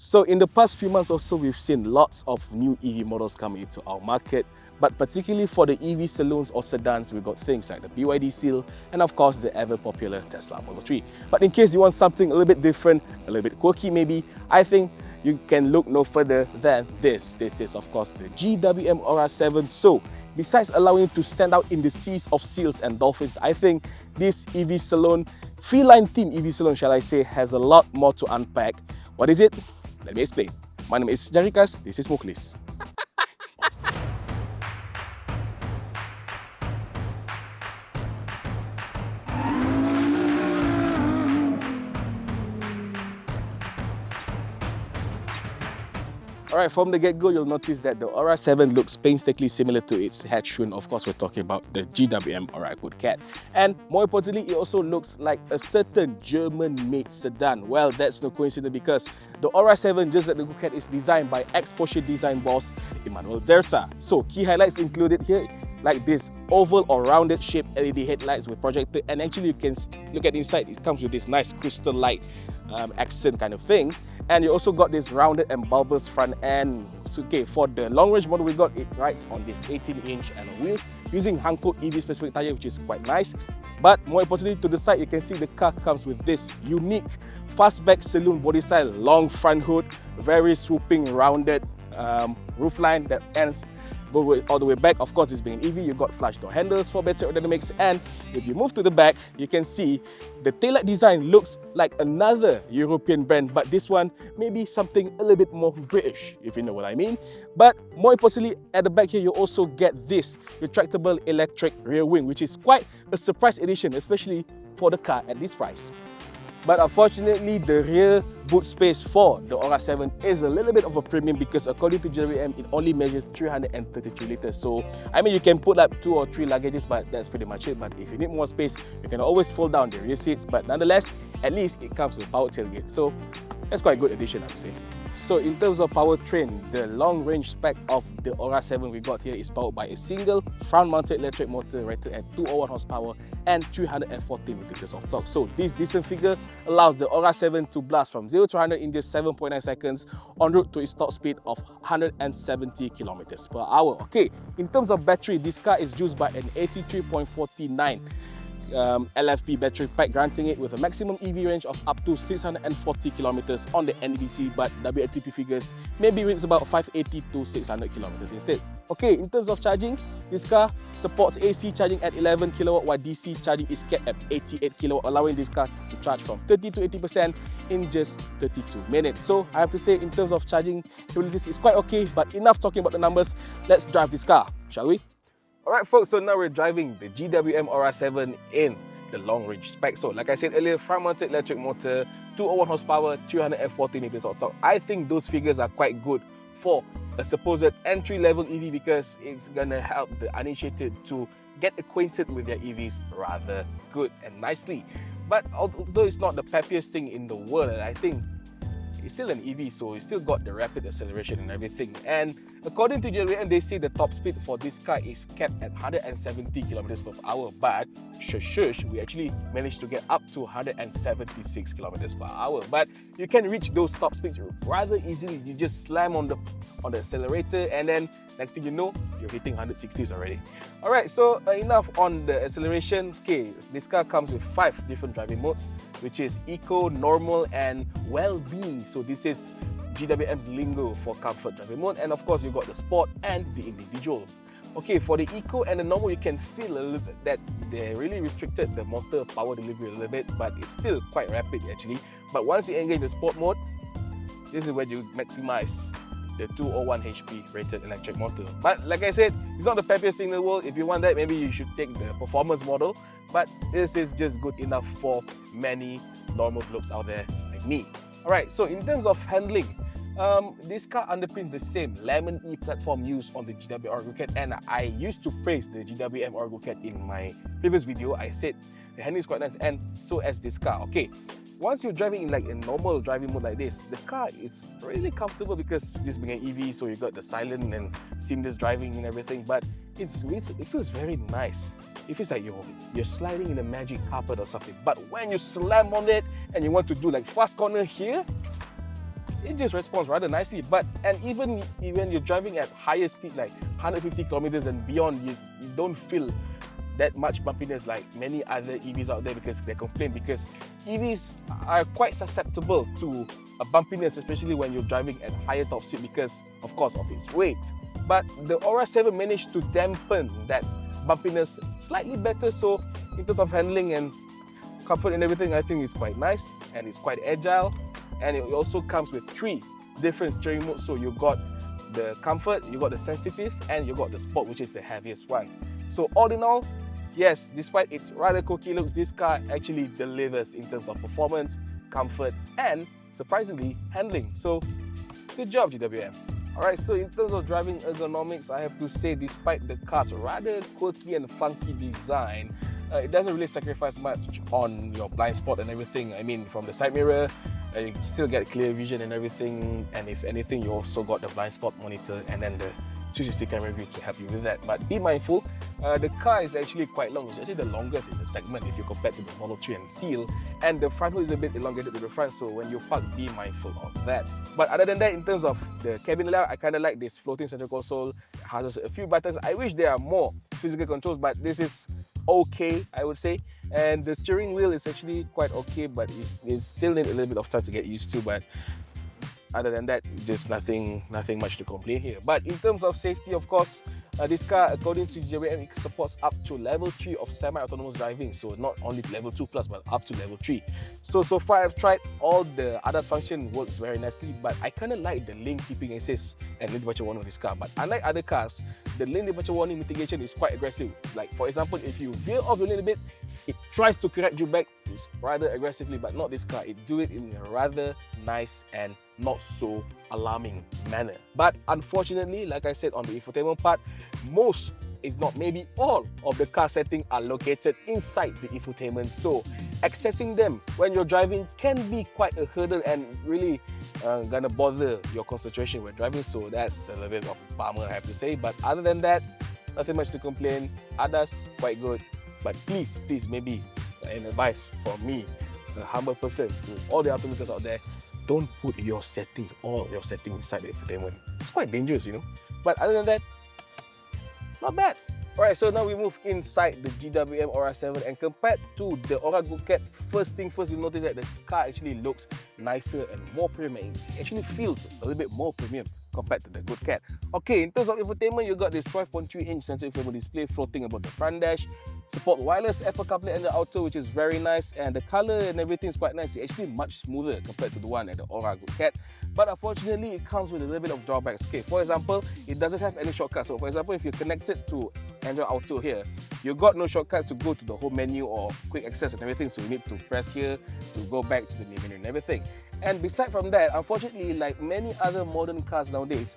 So in the past few months or so, we've seen lots of new EV models coming into our market, but particularly for the EV saloons or sedans, we've got things like the BYD Seal and of course the ever popular Tesla Model 3. But in case you want something a little bit different, a little bit quirky maybe, I think you can look no further than this. This is of course the GWM Ora 7. So besides allowing you to stand out in the seas of seals and dolphins, I think this EV salon, feline theme EV salon shall I say, has a lot more to unpack. What is it? Let me explain. My name is Caricarz, this is Muklis. Alright, from the get-go, you'll notice that the Ora 7 looks painstakingly similar to its hatchroom. Of course, we're talking about the GWM Ora Cat. And more importantly, it also looks like a certain German-made sedan. Well, that's no coincidence because the Ora 7, just like the Cat, is designed by ex-Porsche design boss Emanuel Derta. So, key highlights included here, like this oval or rounded shaped LED headlights with projector, and actually you can look at inside, it comes with this nice crystal light accent kind of thing. And you also got this rounded and bulbous front end. So, okay, for the long range model we got, it rides on this 18-inch alloy wheels using Hankook EV specific tire, which is quite nice. But more importantly, to the side, you can see the car comes with this unique fastback saloon body style, long front hood, very swooping rounded roofline that ends go all the way back. Of course, this being EV, you got flush door handles for better aerodynamics, and if you move to the back, you can see the taillight design looks like another European brand, but this one maybe something a little bit more British, if you know what I mean. But more importantly, at the back here, you also get this retractable electric rear wing, which is quite a surprise addition, especially for the car at this price. But unfortunately, the rear boot space for the Ora 7 is a little bit of a premium because according to GWM, it only measures 332 liters. So, I mean, you can put like 2 or 3 luggages, but that's pretty much it. But if you need more space, you can always fold down the rear seats. But nonetheless, at least it comes with power tailgate. So, that's quite a good addition, I would say. So in terms of powertrain, the long range spec of the Ora 7 we got here is powered by a single front mounted electric motor rated at 201 horsepower and 340 Nm of torque. So this decent figure allows the Ora 7 to blast from 0 to 100 in just 7.9 seconds en route to its top speed of 170 km per hour. Okay, in terms of battery, this car is used by an 83.49 LFP battery pack, granting it with a maximum EV range of up to 640 kilometers on the NEDC, but WLTP figures maybe it's about 580 to 600 kilometers instead. Okay, in terms of charging, this car supports AC charging at 11 kilowatt, while DC charging is kept at 88 kilowatt, allowing this car to charge from 30 to 80% in just 32 minutes. So I have to say, in terms of charging capabilities, it's quite okay, but enough talking about the numbers. Let's drive this car, shall we? Alright folks, so now we're driving the GWM Ora 7 in the long range spec. So like I said earlier, front mounted electric motor, 201 horsepower, 340 Nm of torque. I think those figures are quite good for a supposed entry level EV because it's gonna help the uninitiated to get acquainted with their EVs rather good and nicely. But although it's not the peppiest thing in the world, I think it's still an EV, so it's still got the rapid acceleration and everything. And according to GWM, they say the top speed for this car is capped at 170 km per hour, but shush, we actually managed to get up to 176 km per hour. But you can reach those top speeds rather easily. You just slam on the accelerator, and then next thing you know, you're hitting 160s already. Alright, so enough on the acceleration. Okay, this car comes with 5 different driving modes, which is Eco, Normal, and Well-Being. So this is GWM's lingo for comfort driving mode, and of course you got the Sport and the Individual. Okay, for the Eco and the Normal, you can feel a little bit that they really restricted the motor power delivery a little bit, but it's still quite rapid actually. But once you engage the Sport mode, this is when you maximize the 201 HP rated electric motor. But like I said, it's not the peppiest thing in the world. If you want that, maybe you should take the performance model, but this is just good enough for many normal blokes out there like me. Alright, so in terms of handling, this car underpins the same Lemon E platform used on the GWM Ora Cat, and I used to praise the GWM Ora Cat in my previous video. I said the handling is quite nice, and so as this car. Okay, once you're driving in like a normal driving mode like this, the car is really comfortable because this being an EV, so you got the silent and seamless driving and everything, but it feels very nice. It feels like you're sliding in a magic carpet or something. But when you slam on it and you want to do like fast corner here, it just responds rather nicely. And even when you're driving at higher speed, like 150 kilometers and beyond, you don't feel that much bumpiness like many other EVs out there, because they complain, because EVs are quite susceptible to a bumpiness, especially when you're driving at higher top speed because, of course, of its weight. But the Ora 7 managed to dampen that bumpiness slightly better, so in terms of handling and comfort and everything, I think it's quite nice and it's quite agile. And it also comes with 3 different steering modes, so you got the comfort, you got the sensitive, and you got the sport, which is the heaviest one. So all in all, yes, despite its rather quirky looks, this car actually delivers in terms of performance, comfort, and surprisingly, handling. So good job, GWM. Alright, so in terms of driving ergonomics, I have to say, despite the car's rather quirky and funky design, it doesn't really sacrifice much on your blind spot and everything. I mean, from the side mirror, you still get clear vision and everything, and if anything, you also got the blind spot monitor and then the 360 camera view to help you with that. But be mindful, the car is actually quite long. It's actually the longest in the segment if you compare to the Model 3 and Seal, and the front hood is a bit elongated to the front, so when you park, be mindful of that. But other than that, in terms of the cabin layout, I kind of like this floating center console. It has a few buttons. I wish there are more physical controls, but this is okay, I would say. And the steering wheel is actually quite okay, but it still needs a little bit of time to get used to. But other than that, just nothing much to complain here. But in terms of safety, of course, this car, according to GWM, it supports up to level 3 of semi-autonomous driving. So not only level 2 plus, but up to level 3. So far I've tried all the ADAS function, works very nicely, but I kind of like the lane keeping assist and lane departure warning of this car. But unlike other cars, the lane departure warning mitigation is quite aggressive. Like, for example, if you veer off the lane a bit, it tries to correct you back rather aggressively, but not this car. It do it in a rather nice and not so alarming manner. But unfortunately, like I said on the infotainment part, most, if not maybe all, of the car settings are located inside the infotainment. So accessing them when you're driving can be quite a hurdle and really gonna bother your concentration when driving. So that's a little bit of a bummer, I have to say. But other than that, nothing much to complain. Others quite good. But please, maybe an advice from me, a humble person, to all the automakers out there, don't put all your settings inside the infotainment. It's quite dangerous, you know. But other than that, not bad. Alright, so now we move inside the GWM Ora 7, and compared to the Ora Good Cat, first thing first, you notice that the car actually looks nicer and more premium. It actually feels a little bit more premium compared to the Good Cat. Okay, in terms of infotainment, you got this 12.3-inch central infotainment display floating above the front dash. Support wireless Apple CarPlay and the Auto, which is very nice, and the color and everything is quite nice. It's actually much smoother compared to the one at the Ora Good Cat. But unfortunately, it comes with a little bit of drawbacks. Okay, for example, it doesn't have any shortcuts. So for example, if you're connected to Android Auto here, you got no shortcuts to go to the home menu or quick access and everything. So you need to press here to go back to the main menu and everything. And beside from that, unfortunately, like many other modern cars nowadays,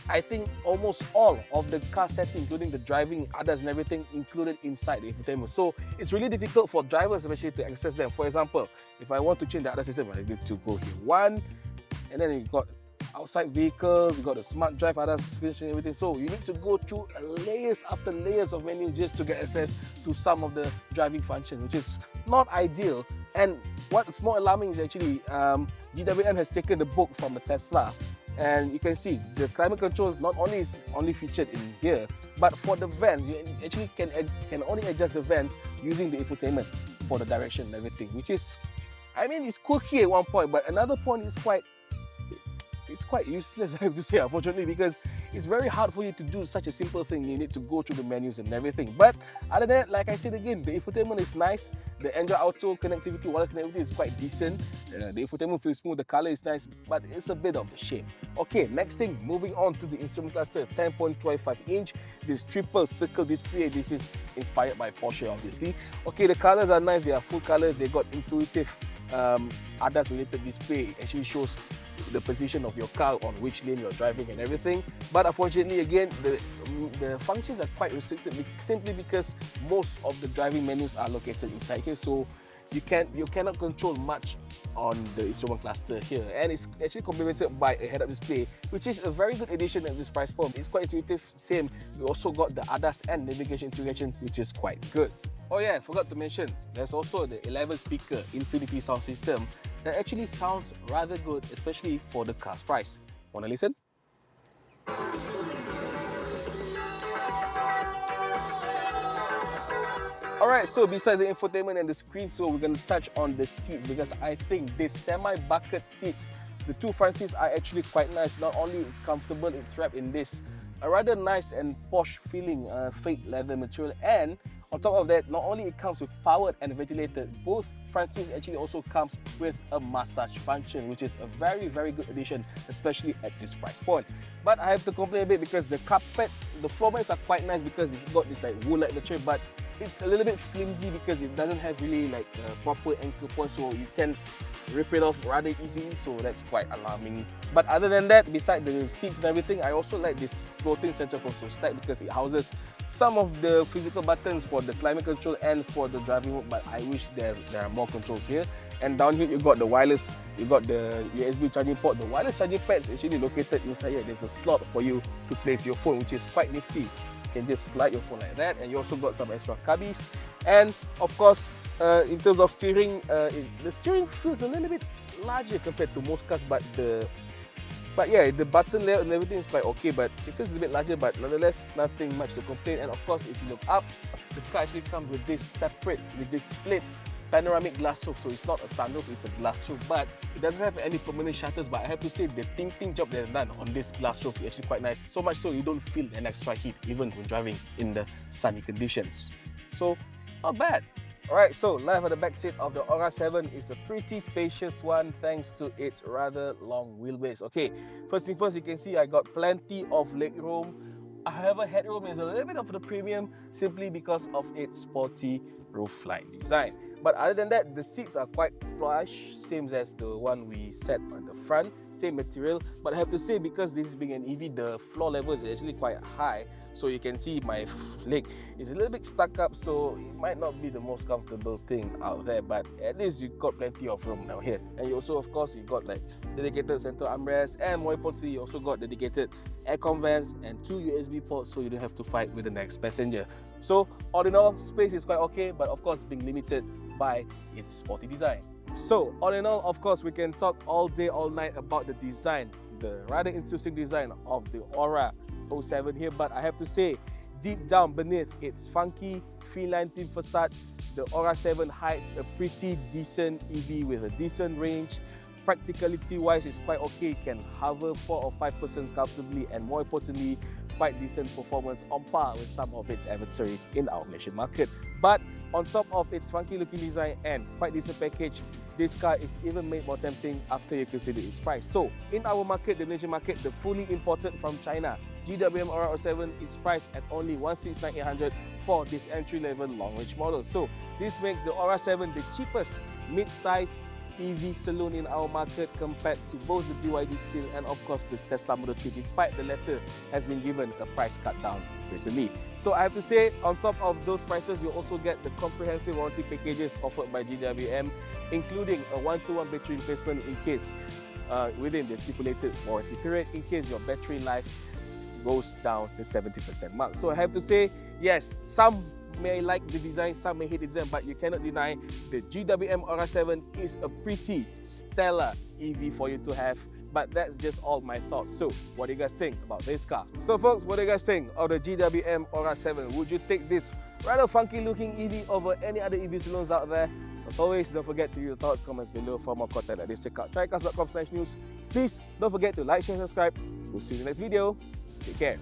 I think almost all of the car settings, including the driving, ADAS and everything, included inside the infotainment. So it's really difficult for drivers especially to access them. For example, if I want to change the ADAS system, I need to go here one, and then you got outside vehicles, you got the smart drive, ADAS, feature, everything. So you need to go through layers after layers of menus just to get access to some of the driving functions, which is not ideal. And what's more alarming is actually GWM has taken the book from the Tesla, and you can see the climate control not only is featured in here, but for the vents, you actually can only adjust the vents using the infotainment for the direction and everything, which is, I mean, it's quirky at one point, but another point is quite useless, I have to say, unfortunately, because it's very hard for you to do such a simple thing. You need to go through the menus and everything. But other than that, like I said again, the infotainment is nice. The Android Auto connectivity, wireless connectivity is quite decent. The infotainment feels smooth, the color is nice, but it's a bit of the shape. Okay, next thing, moving on to the instrument cluster, 10.25-inch, this triple circle display. This is inspired by Porsche, obviously. Okay, the colors are nice, they are full colors, they got intuitive ADAS related display. It actually shows the position of your car, on which lane you're driving and everything. But unfortunately, again, the functions are quite restricted simply because most of the driving menus are located inside here. So you cannot control much on the instrument cluster here, and it's actually complemented by a head-up display, which is a very good addition at this price point. It's quite intuitive. Same, we also got the ADAS and navigation integration, which is quite good. Oh yeah, I forgot to mention, there's also the 11-speaker Infinity sound system, that actually sounds rather good, especially for the car's price. Wanna listen? Alright, so besides the infotainment and the screen, so we're going to touch on the seats, because I think these semi-bucket seats, the two front seats are actually quite nice. Not only it's comfortable, it's wrapped in this a rather nice and posh feeling fake leather material, and on top of that, not only it comes with powered and ventilated, both front seats actually also comes with a massage function, which is a very good addition, especially at this price point. But I have to complain a bit because the carpet, the floor mats are quite nice because it's got this like wool-like material, but it's a little bit flimsy because it doesn't have really like a proper anchor point, so you can rip it off rather easily, so that's quite alarming. But other than that, beside the seats and everything, I also like this floating center console stack because it houses some of the physical buttons for the climate control and for the driving mode, but I wish there are more controls here. And down here you got the wireless, you got the USB charging port. The wireless charging pad is actually located inside here. There's a slot for you to place your phone, which is quite nifty. You can just slide your phone like that, and you also got some extra cubbies. And of course, in terms of steering, the steering feels a little bit larger compared to most cars, but yeah, the button layout and everything is quite okay, but it feels a bit larger, but nonetheless, nothing much to complain. And of course, if you look up, the car actually comes with this split panoramic glass roof. So it's not a sunroof, it's a glass roof, but it doesn't have any permanent shutters. But I have to say, the tinting job they've done on this glass roof is actually quite nice. So much so you don't feel an extra heat even when driving in the sunny conditions. So not bad. Alright, so life at the back seat of the Ora 7 is a pretty spacious one thanks to its rather long wheelbase. Okay, first thing first, you can see I got plenty of legroom. However, headroom is a little bit of the premium simply because of its sporty roof-like design. But other than that, the seats are quite plush, same as the one we set on the front, same material. But I have to say, because this is being an EV, the floor level is actually quite high. So you can see my leg is a little bit stuck up, so it might not be the most comfortable thing out there, but at least you got plenty of room now here. And you also, of course, you got like dedicated center armrest, and more importantly, you also got dedicated aircon vents and 2 USB ports, so you don't have to fight with the next passenger. So all in all, space is quite okay, but of course being limited by its sporty design. So all in all, of course, we can talk all day, all night about the design, the rather intrusive design of the Ora 07 here, but I have to say, deep down beneath its funky feline theme facade, the Ora 7 hides a pretty decent EV with a decent range. Practicality wise, it's quite okay. It can hover 4 or 5 persons comfortably, and more importantly, quite decent performance on par with some of its adversaries in our Malaysian market. But on top of its funky looking design and quite decent package, this car is even made more tempting after you consider its price. So in our market, the Malaysian market, the fully imported from China GWM Ora 07 is priced at only 169,800 for this entry-level long-range model. So this makes the Ora 7 the cheapest mid-size EV saloon in our market compared to both the BYD Seal and of course the Tesla Model 3, despite the latter has been given a price cut down recently. So I have to say, on top of those prices, you also get the comprehensive warranty packages offered by GWM, including a 1-to-1 battery replacement in case within the stipulated warranty period, in case your battery life goes down the 70% mark. So I have to say, yes, some may like the design, some may hate the design, but you cannot deny the GWM Ora 7 is a pretty stellar EV for you to have. But that's just all my thoughts. So what do you guys think about this car? So folks, what do you guys think of the GWM Ora 7? Would you take this rather funky looking EV over any other EV saloons out there? As always, don't forget to leave your thoughts, comments below. For more content like this, check out caricarzcom/news. Please don't forget to like, share, and subscribe. We'll see you in the next video. Take care.